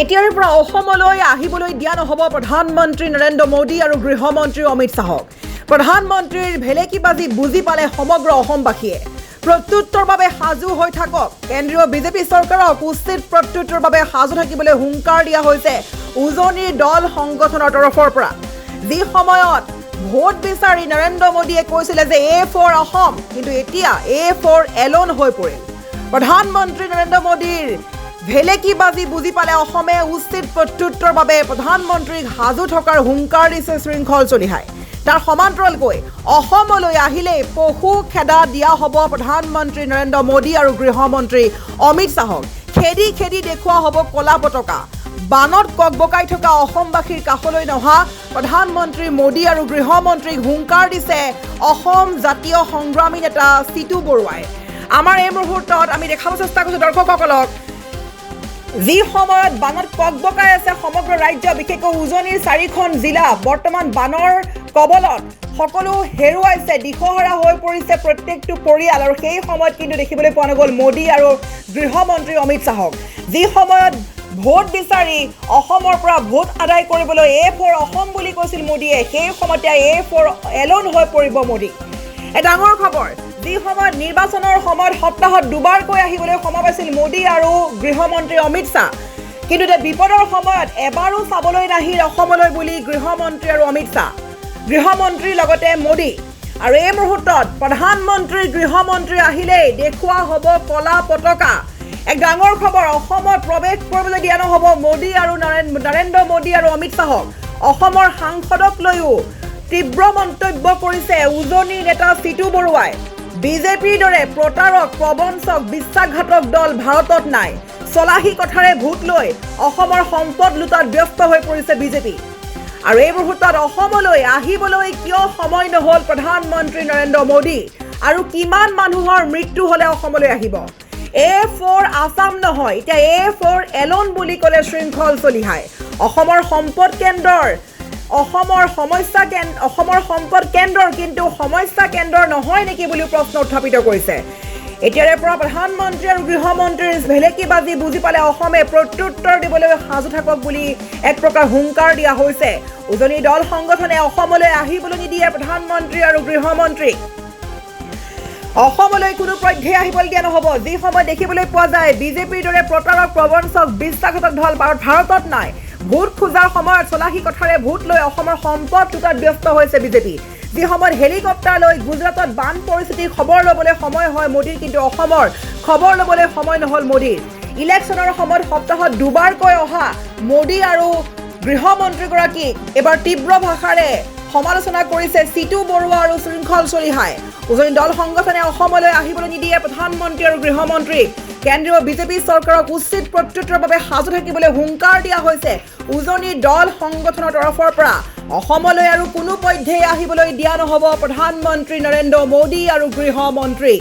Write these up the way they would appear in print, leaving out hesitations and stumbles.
এতিয়াৰে পৰা অসমলৈ আহিবলৈ দিয়া নহ'ব প্ৰধানমন্ত্ৰী নৰেন্দ্ৰ মোদী আৰু গৃহমন্ত্ৰী অমিত শাহক। প্ৰধানমন্ত্ৰীৰ ভেলেকিবাজি বুজি পালে সমগ্ৰ অসমবাসীয়ে। প্ৰত্যুত্তৰ বাবে সাজু হৈ থাকক। কেন্দ্ৰীয় বিজেপি চৰকাৰক উচিত প্ৰত্যুত্তৰ বাবে সাজু থাকিবলৈ হুংকাৰ দিয়া হৈছে উজনিৰ দল সংগঠনৰ তৰফৰ পৰা। যি সময়ত ভোট বিচাৰি নৰেন্দ্ৰ মোদীয়ে কৈছিলে যে এ ফৰ অসম, কিন্তু এতিয়া এ ফৰ এলন হৈ পৰিল। প্ৰধানমন্ত্ৰী নৰেন্দ্ৰ মোদীৰ ভেলেকিবাজি বুজি পালে অসমে উচিত প্ৰত্যুত্তৰ বাবে প্ৰধানমন্ত্ৰীক সাজু থকাৰ হুংকাৰ দিছে শৃংখল চলিহাই। তাৰ সমান্তৰালকৈ অসমলৈ আহিলেই পশু খেদা দিয়া হ'ব প্ৰধানমন্ত্ৰী নৰেন্দ্ৰ মোদী আৰু গৃহমন্ত্ৰী অমিত শাহক। খেদি খেদি দেখুওৱা হ'ব কলা পতাকা। বানত ককবকাই থকা অসমবাসীৰ কাষলৈ নহা প্ৰধানমন্ত্ৰী মোদী আৰু গৃহমন্ত্ৰীক হুংকাৰ দিছে অসম জাতীয় সংগ্ৰামী নেতা চিতু বৰুৱাই। আমাৰ এই মুহূৰ্তত আমি দেখাব চেষ্টা কৰিছোঁ দৰ্শকসকলক, যি সময়ত বানত ককবকাই আছে সমগ্ৰ ৰাজ্য, বিশেষকৈ উজনিৰ 4খন জিলা বৰ্তমান বানৰ কবলত সকলো হেৰুৱাইছে, দিশহাৰা হৈ পৰিছে প্ৰত্যেকটো পৰিয়াল। আৰু সেই সময়ত কিন্তু দেখিবলৈ পোৱা নগ'ল মোদী আৰু গৃহমন্ত্ৰী অমিত শাহক। যি সময়ত ভোট বিচাৰি অসমৰ পৰা ভোট আদায় কৰিবলৈ এ ফৰ অসম বুলি কৈছিল মোদীয়ে, সেই সময়তে এ ফৰ এলন হৈ পৰিব মোদী। এক ডাঙৰ খবৰ, যি সময়ত নিৰ্বাচনৰ সময়ত সপ্তাহত দুবাৰকৈ আহিবলৈ সময় পাইছিল মোদী আৰু গৃহমন্ত্ৰী অমিত শাহ, কিন্তু বিপদৰ সময়ত এবাৰো চাবলৈ নাহিল অসমলৈ বুলি গৃহমন্ত্ৰী আৰু অমিত শাহ, গৃহমন্ত্ৰীৰ লগতে মোদী। আৰু এই মুহূৰ্তত প্ৰধানমন্ত্ৰী গৃহমন্ত্ৰী আহিলেই দেখুওৱা হ'ব কলা পতাকা। এক ডাঙৰ খবৰ, অসমত প্ৰৱেশ কৰিবলৈ দিয়া নহ'ব মোদী আৰু নৰেন্দ্ৰ মোদী আৰু অমিত শাহক। অসমৰ সাংসদক লৈও তীব্ৰ মন্তব্য কৰিছে উজনিৰ নেতা চিতু বৰুৱাই। বিজেপিৰ দৰে প্ৰতাৰক, প্ৰবঞ্চক, বিশ্বাসঘাতক দল ভাৰতত নাই। চলাহী কথাৰে ভোট লৈ অসমৰ সম্পদ লুটাত ব্যস্ত হৈ পৰিছে বিজেপি। আৰু এই মুহূৰ্তত অসমলৈ আহিবলৈ কিয় সময় নহ'ল প্ৰধানমন্ত্ৰী নৰেন্দ্ৰ মোদী, আৰু কিমান মানুহৰ মৃত্যু হ'লে অসমলৈ আহিব? এ ফৰ আছাম নহয়, এতিয়া এ ফৰ এলন বুলি ক'লে শৃংখল চলিহাই। অসমৰ সম্পদ কেন্দ্ৰৰ, অসমৰ সম্পদ কেন্দ্ৰৰ, কিন্তু সমস্যা কেন্দ্ৰৰ নহয় নেকি বুলিও প্ৰশ্ন উত্থাপিত কৰিছে। এতিয়াৰে পৰা প্ৰধানমন্ত্ৰী আৰু গৃহমন্ত্ৰীৰ ভেলেকিবাজি বুজি পালে অসমে প্ৰত্যুত্তৰ দিবলৈ সাজু থাকক বুলি এক প্ৰকাৰ হুংকাৰ দিয়া হৈছে। উজনি দল সংগঠনে অসমলৈ আহিবলৈ নিদিয়ে প্ৰধানমন্ত্ৰী আৰু গৃহমন্ত্ৰীক। অসমলৈ কোনো পধ্যেই আহিবলৈ দিয়া নহ'ব। যি সময় দেখিবলৈ পোৱা যায় বিজেপিৰ দৰে প্ৰতাৰক, প্ৰবঞ্চক, বিশ্বাসঘাতক দল ভাৰতত নাই। ভোট খোজাৰ সময়ত চলাহী কথাৰে ভোট লৈ অসমৰ সম্পদ লুটাত ব্যস্ত হৈছে বিজেপি। যি সময়ত হেলিকপ্টাৰ লৈ গুজৰাটত বান পৰিস্থিতিৰ খবৰ ল'বলৈ সময় হয় মোদীৰ, কিন্তু অসমৰ খবৰ ল'বলৈ সময় নহ'ল মোদীৰ। ইলেকশ্যনৰ সময়ত সপ্তাহত দুবাৰকৈ অহা মোদী আৰু গৃহমন্ত্ৰীগৰাকীক এবাৰ তীব্ৰ ভাষাৰে সমালোচনা কৰিছে চিতু বৰুৱা আৰু শৃংখল চলিহাই। উজনি দল সংগঠনে অসমলৈ আহিবলৈ নিদিয়ে প্ৰধানমন্ত্ৰী আৰু গৃহমন্ত্ৰীক। কেন্দ্ৰীয় বিজেপি চৰকাৰক উচিত প্ৰত্যুত্তৰৰ বাবে সাজু থাকিবলৈ হুংকাৰ দিয়া হৈছে উজনিৰ দল সংগঠনৰ তৰফৰ পৰা। অসমলৈ আৰু কোনো পধ্যেই আহিবলৈ দিয়া নহ'ব প্ৰধানমন্ত্ৰী নৰেন্দ্ৰ মোদী আৰু গৃহমন্ত্ৰী।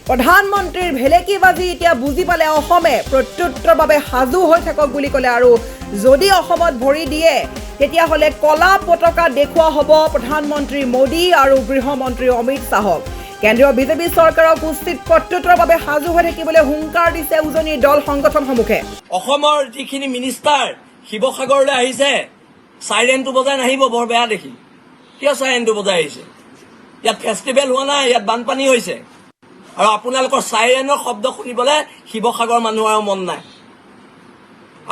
প্ৰধানমন্ত্ৰীৰ ভেলেকিবাজি এতিয়া বুজি পালে অসমে, প্ৰত্যুত্তৰৰ বাবে সাজু হৈ থাকক বুলি ক'লে। আৰু যদি অসমত ভৰি দিয়ে তেতিয়াহ'লে কলা পতাকা দেখুওৱা হ'ব প্ৰধানমন্ত্ৰী মোদী আৰু গৃহমন্ত্ৰী অমিত শাহক। কেন্দ্ৰীয় বিজেপি চৰকাৰক উচিত প্ৰত্যুত্তৰৰ বাবে সাজু হৈ থাকিবলৈ হুংকাৰ দিছে উজনিৰ দল সংগঠনসমূহে। অসমৰ যিখিনি মিনিষ্টাৰ শিৱসাগৰলৈ আহিছে, চাইৰেনটো বজাই নাহিব, বৰ বেয়া দেখি। কিয় চাইৰেনটো বজাই আহিছে? ইয়াত ফেষ্টিভেল হোৱা নাই, ইয়াত বানপানী হৈছে। আৰু আপোনালোকৰ চাইৰেনৰ শব্দ শুনিবলৈ শিৱসাগৰ মানুহৰ আৰু মন নাই।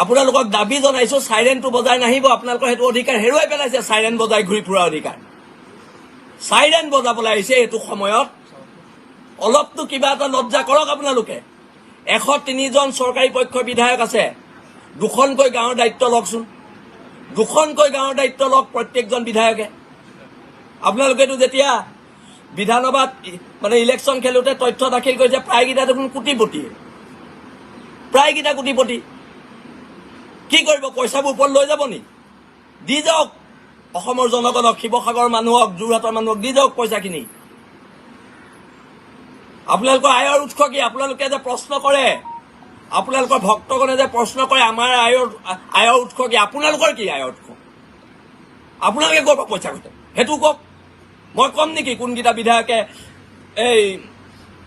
আপোনালোকক দাবী জনাইছো, চাইৰেনটো বজাই নাহিব। আপোনালোকৰ সেইটো অধিকাৰ হেৰুৱাই পেলাইছে, চাইৰেন বজাই ঘূৰি ফুৰা অধিকাৰ। চাইৰেন বজাবলৈ আহিছে এইটো সময়ত। অলপতো কিবা এটা লজ্জা কৰক আপোনালোকে। 103জন চৰকাৰী পক্ষৰ বিধায়ক আছে, 2খনকৈ গাঁৱৰ দায়িত্ব লওকচোন। 2খনকৈ গাঁৱৰ দায়িত্ব লওক প্ৰত্যেকজন বিধায়কে। আপোনালোকেতো যেতিয়া বিধানসভাত ইলেকশ্যন খেলোতে তথ্য দাখিল কৰিছে, প্ৰায়কেইটা দেখোন কোটিপতি, প্ৰায়কেইটা কোটিপতি। কি কৰিব? পইচাবোৰ ওপৰত লৈ যাব নি? দি যাওক অসমৰ জনগণক, শিৱসাগৰৰ মানুহক, যোৰহাটৰ মানুহক দি যাওক পইচাখিনি। আপোনালোকৰ আয়ৰ উৎস কি? আপোনালোকে যে প্ৰশ্ন কৰে, আপোনালোকৰ ভক্তগণে যে প্ৰশ্ন কৰে আমাৰ আয়ৰ উৎস কি? আপোনালোকৰ কি আয়ৰ উৎস? আপোনালোকে ক'ৰ পৰা পইচা ঘটে সেইটো কওক। মই কম নেকি কোনকেইটা বিধায়কে এই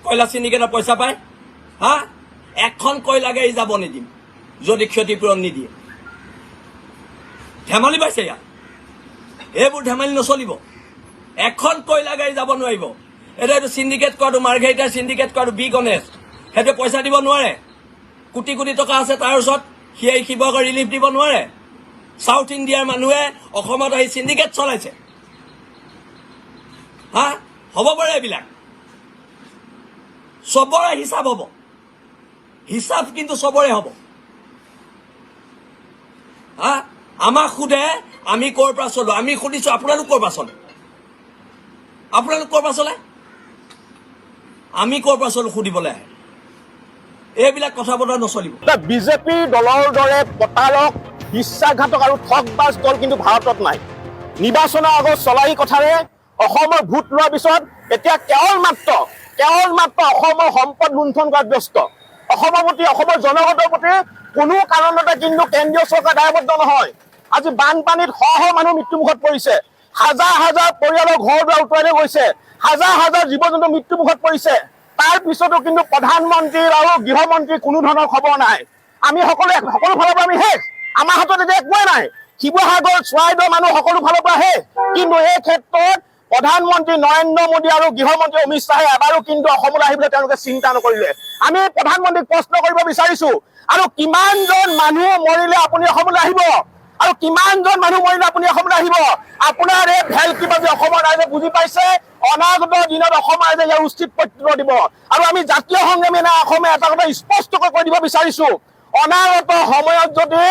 কয়লা চিণ্ডিকেটৰ পইচা পায়? হা, এখন কয়লা গাড়ী যাব নিদিম যদি ক্ষতিপূৰণ নিদিয়ে। ধেমালি পাইছে ইয়াত এইবোৰ ধেমালি নচলিব এখন কয়লা গাড়ী যাব নোৱাৰিব এইটো চিণ্ডিকেট কৰাটো মাৰ্ঘেৰিটাৰ চিণ্ডিকেট কৰাটো বি গণেশ সেইটো পইচা দিব নোৱাৰে কোটি কোটি টকা আছে তাৰ ওচৰত সিয়ে শিৱসাগৰ ৰিলিফ দিব নোৱাৰে সাউথ ইণ্ডিয়াৰ মানুহে অসমত আহি চিণ্ডিকেট চলাইছে হা হ'ব পাৰে এইবিলাক চবৰে হিচাপ হ'ব হিচাপ কিন্তু চবৰে হ'ব হা আমাক সোধে আমি ক'ৰ পৰা চলো আমি সুধিছো আপোনালোক ক'ৰ পৰা চলে আপোনালোক ক'ৰ পৰা চলে আমি ক'ৰ পৰা চলো সুধিবলৈ আহে এইবিলাক কথা বতৰা নচলিব বিজেপি দলৰ দৰে প্ৰতাৰক বিশ্বাসঘাতক আৰু ঠগবাজ দল কিন্তু ভাৰতত নাই নিৰ্বাচনৰ আগত চলাই কথাৰে অসমৰ ভোট লোৱাৰ পিছত এতিয়া কেৱল মাত্ৰ অসমৰ সম্পদ লুণ্ঠন কৰাত ব্যস্ত অসমৰ প্ৰতি অসমৰ জনগণৰ প্ৰতি কোনো কাৰণতে কিন্তু কেন্দ্ৰীয় চৰকাৰ দায়বদ্ধ নহয় আজি বানপানীত শ মানুহ মৃত্যুমুখত পৰিছে হাজাৰ হাজাৰ পৰিয়ালৰ ঘৰ দুৱাৰ উটুৱাই লৈ গৈছে হাজাৰ হাজাৰ জীৱ জন্তু মৃত্যুমুখত পৰিছে তাৰ পিছতো কিন্তু প্ৰধানমন্ত্ৰী আৰু গৃহমন্ত্ৰীৰ কোনো ধৰণৰ খবৰ নাই আমি সকলো ফালৰ পৰা আমি শেষ আমাৰ হাতত এতিয়া একোৱেই নাই শিৱসাগৰ চৰাইদেউৰ মানুহ সকলো ফালৰ পৰা শেষ কিন্তু এই ক্ষেত্ৰত প্ৰধানমন্ত্ৰী নৰেন্দ্ৰ মোদী আৰু গৃহমন্ত্ৰী অমিত শ্বাহে এবাৰো কিন্তু অসমলৈ আহিবলৈ তেওঁলোকে চিন্তা নকৰিলে আমি প্ৰধানমন্ত্ৰীক প্ৰশ্ন কৰিব বিচাৰিছো আৰু কিমানজন মানুহ মৰিলে আপুনি অসমলৈ আহিব আৰু কিমানজন মানুহ মৰিলে আপুনি অসমলৈ আহিব আপোনাৰ এই ভেলকিবাজি অসমৰ ৰাইজে বুজি পাইছে অনাগত দিনত অসম ৰাইজে ইয়াৰ উচিত প্ৰত্যুত্তৰ দিব আৰু আমি জাতীয় সংগ্ৰামী নাই অসমে এটা কথা স্পষ্টকৈ কৈ দিব বিচাৰিছো অনাগত সময়ত যদি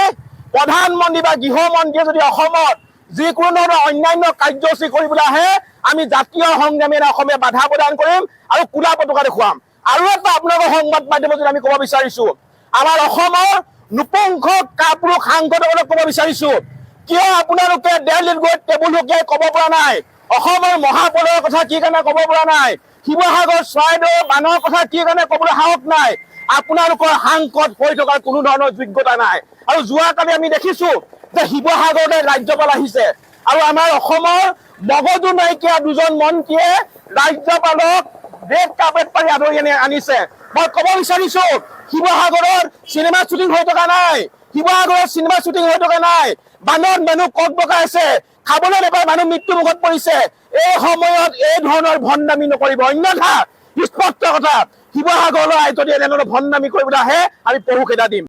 প্ৰধানমন্ত্ৰী বা গৃহমন্ত্ৰীয়ে যদি অসমত যিকোনো ধৰণৰ অন্যান্য কাৰ্যসূচী কৰিবলৈ আহে আমি জাতীয় সংগ্ৰামী নাই অসমে বাধা প্ৰদান কৰিম আৰু কোলা পতাকা দেখুৱাম আৰু এটা আপোনালোকৰ সংবাদ মাধ্যমত যদি আমি ক'ব বিচাৰিছো আমাৰ অসমৰ নপুংসক কাপুৰুষ সাংসদসকলক ক'ব বিচাৰিছো কিয় আপোনালোকে দিল্লীত গৈ টেবুল লুকিয়াই ক'ব পৰা নাই অসমৰ মহাপলৰ কথা কি কাৰণে ক'ব পৰা নাই শিৱসাগৰ চৰাইদেউৰ বানৰ কথা কি কাৰণে ক'বলৈ সাহস নাই আপোনালোকৰ সাংসদ হৈ থকাৰ কোনো ধৰণৰ যোগ্যতা নাই আৰু যোৱাকালি আমি দেখিছো যে শিৱসাগৰলৈ ৰাজ্যপাল আহিছে আৰু আমাৰ অসমৰ মগজু নাইকিয়া দুজন মন্ত্ৰীয়ে ৰাজ্যপালক ৰেড কাৰ্পেট পাৰি আদৰি আনিছে মই ক'ব বিচাৰিছো শিৱসাগৰৰ চিনেমা শ্বুটিং হৈ থকা নাই বানত মানুহ কট বগাই আছে খাবলৈ নাপায় মানুহ মৃত্যুমুখত পৰিছে এই সময়ত এই ধৰণৰ ভণ্ডামি নকৰিব অন্যথা স্পষ্ট কথা শিৱসাগৰলৈ যদি এনেধৰণৰ ভণ্ডামি কৰিবলৈ আহে আমি পহু খেদা দিম